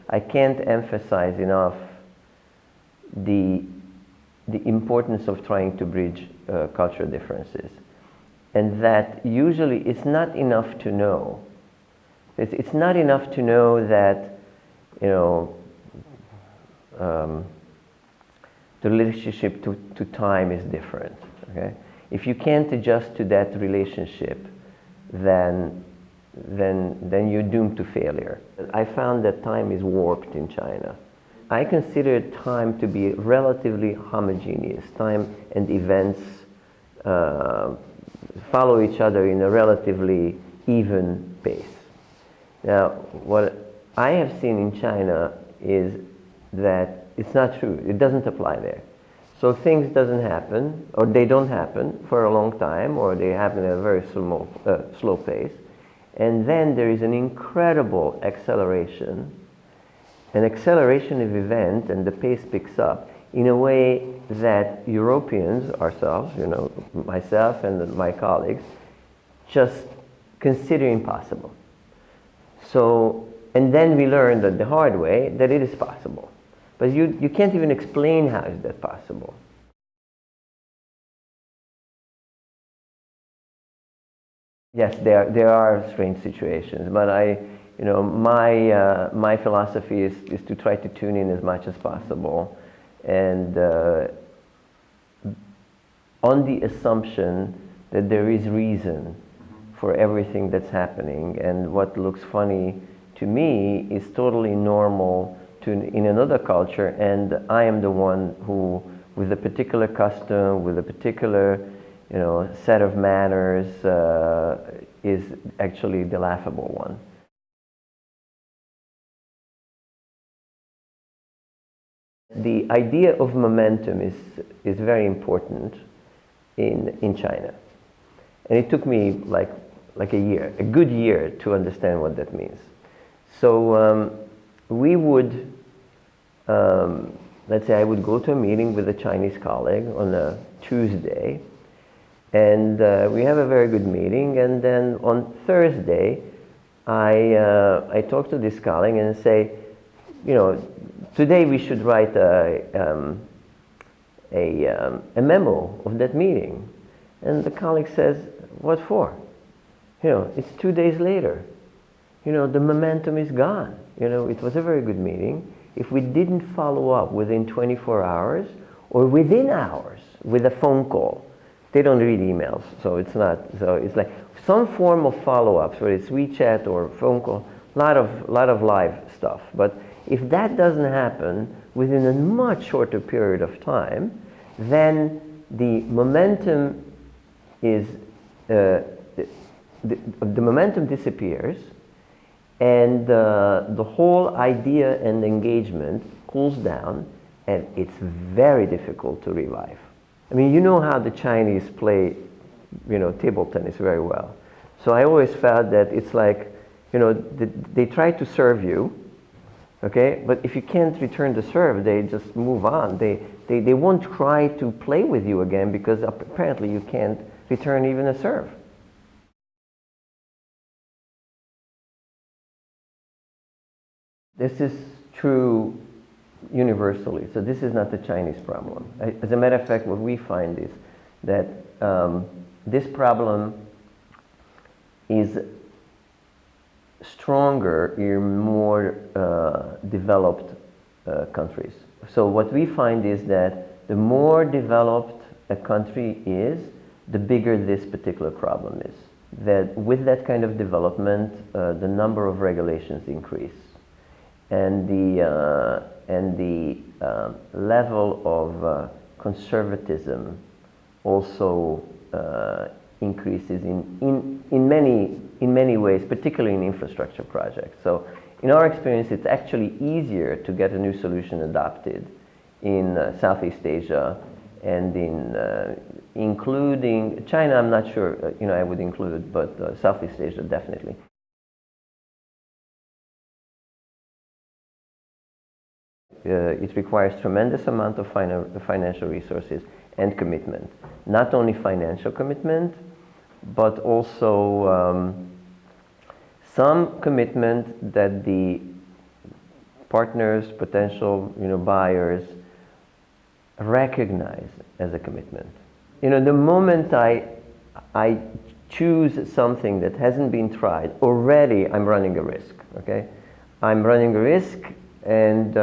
I can't emphasize enough the importance of trying to bridge cultural differences. And that usually it's not enough to know. It's not enough to know that, you know, the relationship to time is different. Okay? If you can't adjust to that relationship, then you're doomed to failure. I found that time is warped in China. I consider time to be relatively homogeneous. Time and events follow each other in a relatively even pace. Now, what I have seen in China is that it's not true. It doesn't apply there. So things doesn't happen, or they don't happen for a long time, or they happen at a very slow pace. And then there is an incredible acceleration, an acceleration of event, and the pace picks up in a way that Europeans, ourselves, you know, myself and my colleagues, just consider impossible. So, and then we learned the hard way that it is possible. But you can't even explain how is that possible. Yes, there are strange situations, but my philosophy is to try to tune in as much as possible, and on the assumption that there is reason for everything that's happening, and what looks funny to me is totally normal in another culture, and I am the one who, with a particular custom, with a particular, you know, set of manners, is actually the laughable one. The idea of momentum is very important in China, and it took me like a good year to understand what that means. So we would, let's say I would go to a meeting with a Chinese colleague on a Tuesday, and we have a very good meeting, and then on Thursday I talk to this colleague and say, you know, today we should write a memo of that meeting. And the colleague says, what for? You know, it's 2 days later. You know, the momentum is gone. You know, it was a very good meeting. If we didn't follow up within 24 hours or within hours with a phone call, they don't read emails, so it's not, so it's like some form of follow-ups, whether it's WeChat or phone call, lot of live stuff. But if that doesn't happen within a much shorter period of time, then the momentum is, the momentum disappears, and the whole idea and engagement cools down, and it's very difficult to revive. I mean, you know how the Chinese play, you know, table tennis very well. So I always felt that it's like, you know, they try to serve you, okay? But if you can't return the serve, they just move on. They won't try to play with you again because apparently you can't return even a serve. This is true universally. So this is not the Chinese problem. As a matter of fact, what we find is that this problem is stronger in more developed countries. So what we find is that the more developed a country is, the bigger this particular problem is. That with that kind of development, the number of regulations increase, and the level of conservatism also increases in many ways, particularly in infrastructure projects. So in our experience, it's actually easier to get a new solution adopted in Southeast Asia, and in including China. I'm not sure, you know, I would include it, but Southeast Asia definitely. It requires tremendous amount of financial resources and commitment. Not only financial commitment, but also some commitment that the partners, potential, buyers recognize as a commitment. The moment I choose something that hasn't been tried, already I'm running a risk, okay? I'm running a risk, and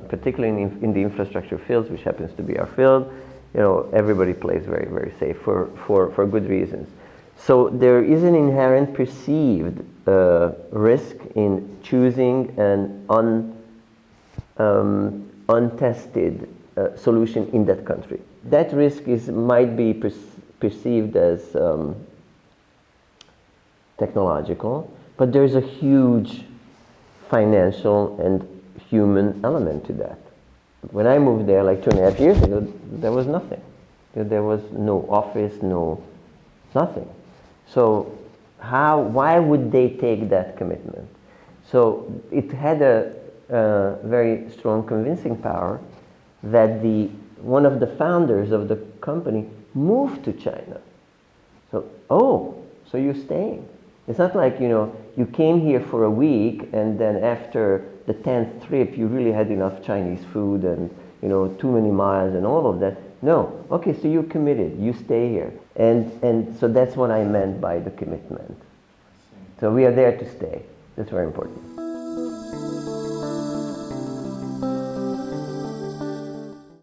particularly in the infrastructure fields, which happens to be our field, everybody plays very, very safe for good reasons. So there is an inherent perceived risk in choosing an untested solution in that country. That risk might be perceived as technological, but there's a huge financial and human element to that. When I moved there like 2.5 years ago, there was nothing. There was no office, nothing. So why would they take that commitment? So it had a very strong convincing power that one of the founders of the company moved to China. So you're staying. It's not like, you came here for a week and then after the 10th trip you really had enough Chinese food and, too many miles and all of that. No. Okay, so you're committed. You stay here. And so that's what I meant by the commitment. So we are there to stay. That's very important.